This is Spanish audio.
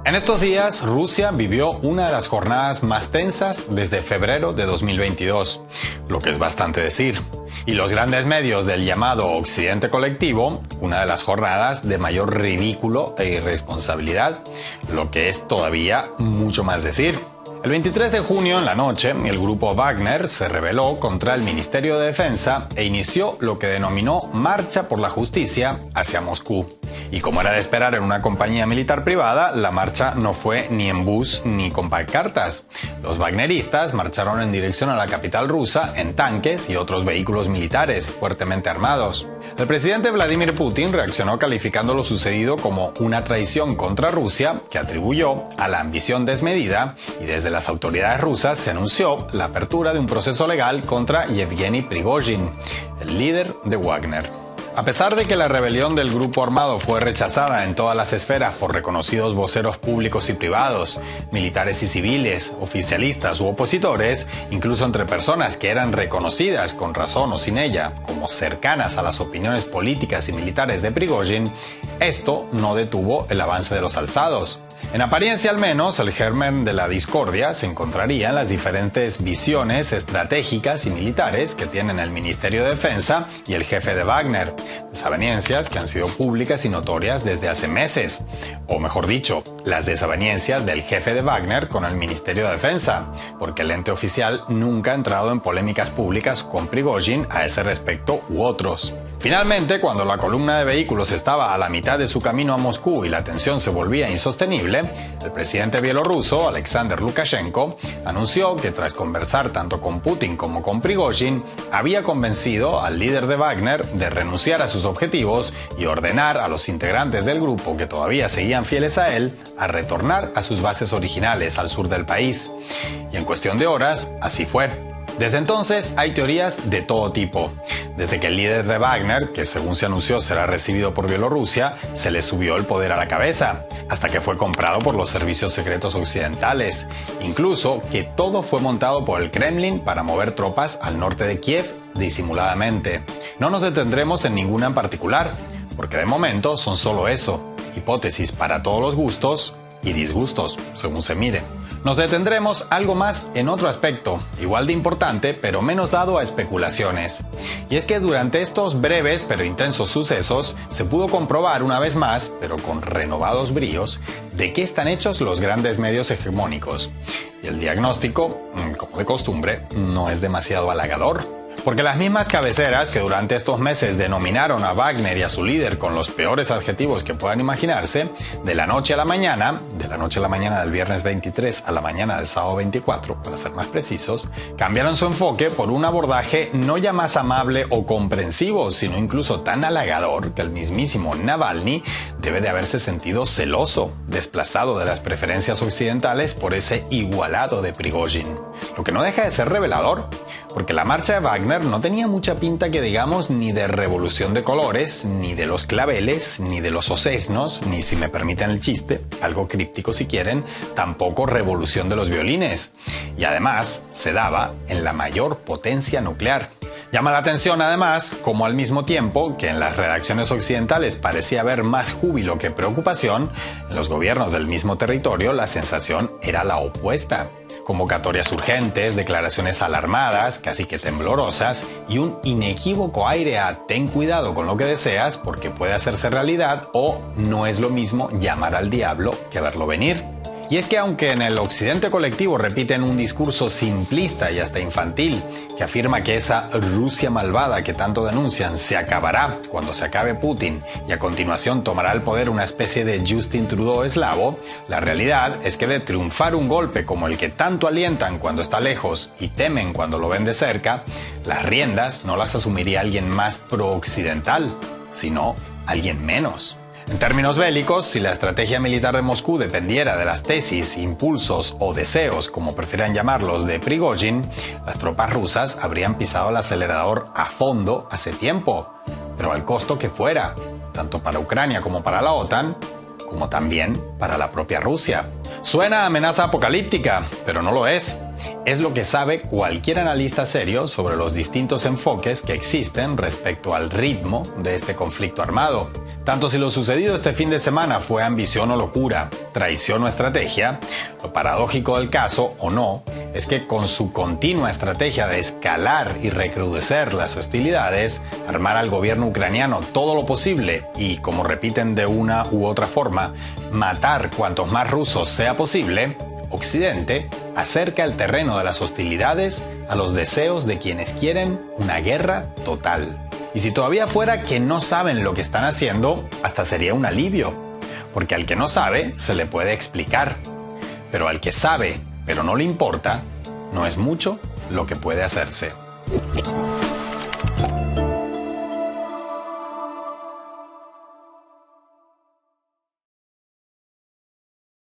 En estos días, Rusia vivió una de las jornadas más tensas desde febrero de 2022, lo que es bastante decir. Y los grandes medios del llamado Occidente colectivo, una de las jornadas de mayor ridículo e irresponsabilidad, lo que es todavía mucho más decir. El 23 de junio en la noche, el grupo Wagner se rebeló contra el Ministerio de Defensa e inició lo que denominó Marcha por la Justicia hacia Moscú. Y como era de esperar en una compañía militar privada, la marcha no fue ni en bus ni con pancartas. Los wagneristas marcharon en dirección a la capital rusa en tanques y otros vehículos militares fuertemente armados. El presidente Vladimir Putin reaccionó calificando lo sucedido como una traición contra Rusia que atribuyó a la ambición desmedida, y desde las autoridades rusas se anunció la apertura de un proceso legal contra Yevgeny Prigozhin, el líder de Wagner. A pesar de que la rebelión del grupo armado fue rechazada en todas las esferas por reconocidos voceros públicos y privados, militares y civiles, oficialistas u opositores, incluso entre personas que eran reconocidas con razón o sin ella como cercanas a las opiniones políticas y militares de Prigozhin, esto no detuvo el avance de los alzados. En apariencia al menos, el germen de la discordia se encontraría en las diferentes visiones estratégicas y militares que tienen el Ministerio de Defensa y el jefe de Wagner, desavenencias que han sido públicas y notorias desde hace meses, o mejor dicho, las desavenencias del jefe de Wagner con el Ministerio de Defensa, porque el ente oficial nunca ha entrado en polémicas públicas con Prigozhin a ese respecto u otros. Finalmente, cuando la columna de vehículos estaba a la mitad de su camino a Moscú y la tensión se volvía insostenible, el presidente bielorruso, Alexander Lukashenko, anunció que tras conversar tanto con Putin como con Prigozhin, había convencido al líder de Wagner de renunciar a sus objetivos y ordenar a los integrantes del grupo que todavía seguían fieles a él a retornar a sus bases originales al sur del país. Y en cuestión de horas, así fue. Desde entonces hay teorías de todo tipo. Desde que el líder de Wagner, que según se anunció será recibido por Bielorrusia, se le subió el poder a la cabeza, hasta que fue comprado por los servicios secretos occidentales. Incluso que todo fue montado por el Kremlin para mover tropas al norte de Kiev disimuladamente. No nos detendremos en ninguna en particular, porque de momento son solo eso, hipótesis para todos los gustos y disgustos, según se mire. Nos detendremos algo más en otro aspecto, igual de importante, pero menos dado a especulaciones. Y es que durante estos breves pero intensos sucesos se pudo comprobar una vez más, pero con renovados bríos, de qué están hechos los grandes medios hegemónicos. Y el diagnóstico, como de costumbre, no es demasiado halagador. Porque las mismas cabeceras que durante estos meses denominaron a Wagner y a su líder con los peores adjetivos que puedan imaginarse, de la noche a la mañana del viernes 23 a la mañana del sábado 24, para ser más precisos, cambiaron su enfoque por un abordaje no ya más amable o comprensivo, sino incluso tan halagador que el mismísimo Navalny debe de haberse sentido celoso, desplazado de las preferencias occidentales por ese igualado de Prigozhin. Lo que no deja de ser revelador, porque la marcha de Wagner no tenía mucha pinta que digamos ni de revolución de colores, ni de los claveles, ni de los osesnos, ni, si me permiten el chiste, algo críptico si quieren, tampoco revolución de los violines. Y además se daba en la mayor potencia nuclear. Llama la atención además como al mismo tiempo que en las redacciones occidentales parecía haber más júbilo que preocupación, en los gobiernos del mismo territorio la sensación era la opuesta. Convocatorias urgentes, declaraciones alarmadas, casi que temblorosas, y un inequívoco aire a ten cuidado con lo que deseas porque puede hacerse realidad, o no es lo mismo llamar al diablo que verlo venir. Y es que aunque en el occidente colectivo repiten un discurso simplista y hasta infantil, que afirma que esa Rusia malvada que tanto denuncian se acabará cuando se acabe Putin y a continuación tomará el poder una especie de Justin Trudeau eslavo, la realidad es que de triunfar un golpe como el que tanto alientan cuando está lejos y temen cuando lo ven de cerca, las riendas no las asumiría alguien más pro-occidental, sino alguien menos. En términos bélicos, si la estrategia militar de Moscú dependiera de las tesis, impulsos o deseos, como prefieran llamarlos, de Prigozhin, las tropas rusas habrían pisado el acelerador a fondo hace tiempo, pero al costo que fuera, tanto para Ucrania como para la OTAN, como también para la propia Rusia. Suena a amenaza apocalíptica, pero no lo es. Es lo que sabe cualquier analista serio sobre los distintos enfoques que existen respecto al ritmo de este conflicto armado. Tanto si lo sucedido este fin de semana fue ambición o locura, traición o estrategia, lo paradójico del caso, o no, es que con su continua estrategia de escalar y recrudecer las hostilidades, armar al gobierno ucraniano todo lo posible y, como repiten de una u otra forma, matar cuantos más rusos sea posible, Occidente acerca el terreno de las hostilidades a los deseos de quienes quieren una guerra total. Y si todavía fuera que no saben lo que están haciendo, hasta sería un alivio, porque al que no sabe se le puede explicar, pero al que sabe pero no le importa, no es mucho lo que puede hacerse.